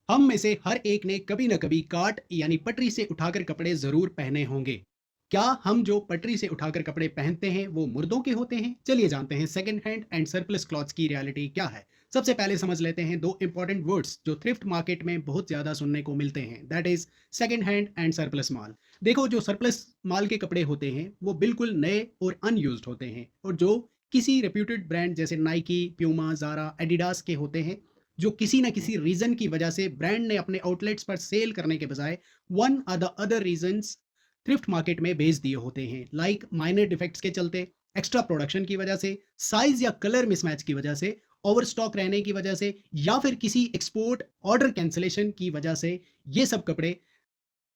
हम में से हर एक ने कभी न कभी कार्ट यानी पटरी से उठाकर कपड़े ज़रूर पहने होंगे। क्या हम जो पटरी से उठाकर कपड़े पहनते हैं वो मुर्दों के होते हैं? चलिए जानते हैं second hand and surplus clothes की रियलिटी क्या है। सबसे पहले समझ लेते हैं दो इंपॉर्टेंट वर्ड्स जो थ्रिफ्ट मार्केट में बहुत ज़्यादा सुनने को मिलते हैं, that is second hand and surplus माल। देखो, जो सरप्लस माल के कपड़े होते हैं वो बिल्कुल नए और अनयूज्ड होते हैं, और जो किसी रेप्यूटेड ब्रांड जैसे नाइकी, प्यूमा, ज़ारा, एडिडास के होते हैं, जो किसी ना किसी रीजन की वजह से ब्रांड ने अपने आउटलेट्स पर सेल करने के बजाय one or the other reasons thrift market में बेच दिए होते हैं, लाइक माइनर डिफेक्ट्स के चलते, एक्स्ट्रा प्रोडक्शन की वजह से, साइज या कलर मिसमैच की वजह से, ओवर स्टॉक रहने की वजह से, या फिर किसी एक्सपोर्ट ऑर्डर कैंसिलेशन की वजह से ये सब कपड़े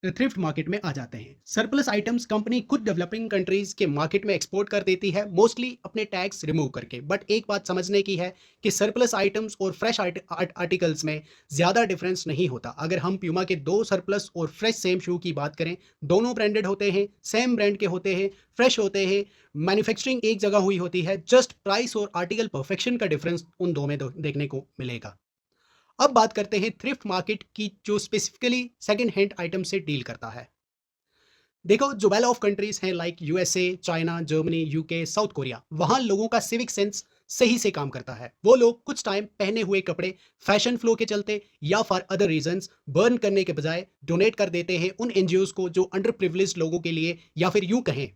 थ्रिफ्ट मार्केट में आ जाते हैं। सरप्लस आइटम्स कंपनी खुद डेवलपिंग कंट्रीज के मार्केट में एक्सपोर्ट कर देती है, मोस्टली अपने टैक्स रिमूव करके। बट एक बात समझने की है कि सरप्लस आइटम्स और फ्रेश आर्टिकल्स में ज़्यादा डिफरेंस नहीं होता। अगर हम प्यूमा के दो सरप्लस और फ्रेश सेम शू की बात करें, दोनों ब्रांडेड होते हैं, सेम ब्रांड के होते हैं, फ्रेश होते हैं, मैन्युफैक्चरिंग एक जगह हुई होती है, जस्ट प्राइस और आर्टिकल परफेक्शन का डिफरेंस उन दो में देखने को मिलेगा। अब बात करते हैं थ्रिफ्ट मार्केट की, जो स्पेसिफिकली सेकंड हैंड आइटम से डील करता है। देखो, जो वेल ऑफ कंट्रीज हैं like USA, China, Germany, UK, south Korea, वहां लोगों का सिविक सेंस सही से काम करता है। वो लोग कुछ टाइम पहने हुए कपड़े फैशन फ्लो के चलते या फॉर अदर रीजंस बर्न करने के बजाय डोनेट कर देते हैं उन एनजीओज को जो अंडर प्रिविलेज्ड लोगों के लिए, या फिर यूं कहें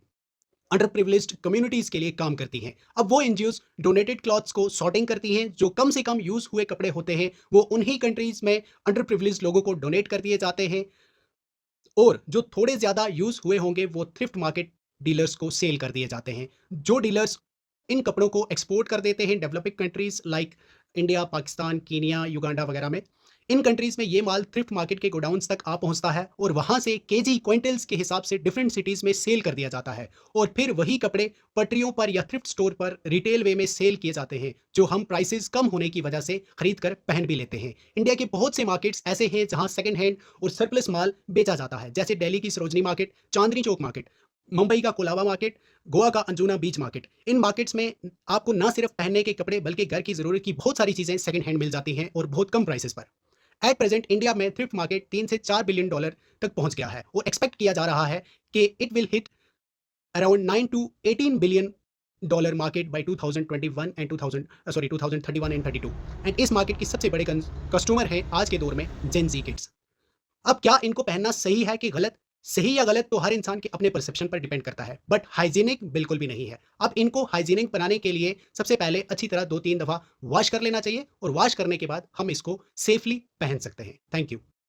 अंडर प्रिविलेज्ड कम्युनिटीज के लिए काम करती हैं। अब वो एनजीओज डोनेटेड क्लॉथ्स को सॉर्टिंग करती हैं, जो कम से कम यूज हुए कपड़े होते हैं वो उन्हीं कंट्रीज में अंडर प्रिविलेज्ड लोगों को डोनेट कर दिए जाते हैं, और जो थोड़े ज़्यादा यूज़ हुए होंगे वो थ्रिफ्ट मार्केट डीलर्स को सेल कर दिए जाते हैं। जो डीलर्स इन कपड़ों को एक्सपोर्ट कर देते हैं developing countries like India, Pakistan, Kenya, Uganda वगैरह में। इन कंट्रीज़ में ये माल थ्रिफ्ट मार्केट के गोडाउन्स तक आ पहुँचता है, और वहाँ से केजी क्विंटल्स के हिसाब से डिफरेंट सिटीज़ में सेल कर दिया जाता है, और फिर वही कपड़े पटरियों पर या थ्रिफ्ट स्टोर पर रिटेल वे में सेल किए जाते हैं, जो हम प्राइसेस कम होने की वजह से खरीद कर पहन भी लेते हैं। इंडिया के बहुत से मार्केट्स ऐसे हैं जहाँ सेकंड हैंड और सरप्लस माल बेचा जाता है, जैसे दिल्ली की सरोजनी मार्केट, चांदनी चौक मार्केट, मुंबई का कोलाबा मार्केट, गोवा का अंजुना बीच मार्केट। इन मार्केट्स में आपको ना सिर्फ पहनने के कपड़े बल्कि घर की ज़रूरत की बहुत सारी चीज़ें सेकंड हैंड मिल जाती हैं, और बहुत कम प्राइसेस पर। एट प्रेजेंट इंडिया में थ्रिफ्ट मार्केट 3 से 4 बिलियन डॉलर तक पहुंच गया है, और एक्सपेक्ट किया जा रहा है कि it will hit around 9 to 18 billion dollar market by 2021 and 2031 and 32। And इस मार्केट की सबसे बड़े कस्टमर है आज के दौर में जेन जी किड्स। अब क्या इनको पहनना सही है कि गलत? सही या गलत तो हर इंसान के अपने परसेप्शन पर डिपेंड करता है, बट हाइजीनिक बिल्कुल भी नहीं है। अब इनको हाइजीनिक बनाने के लिए सबसे पहले अच्छी तरह 2-3 दफ़ा वॉश कर लेना चाहिए, और वॉश करने के बाद हम इसको सेफली पहन सकते हैं। Thank you.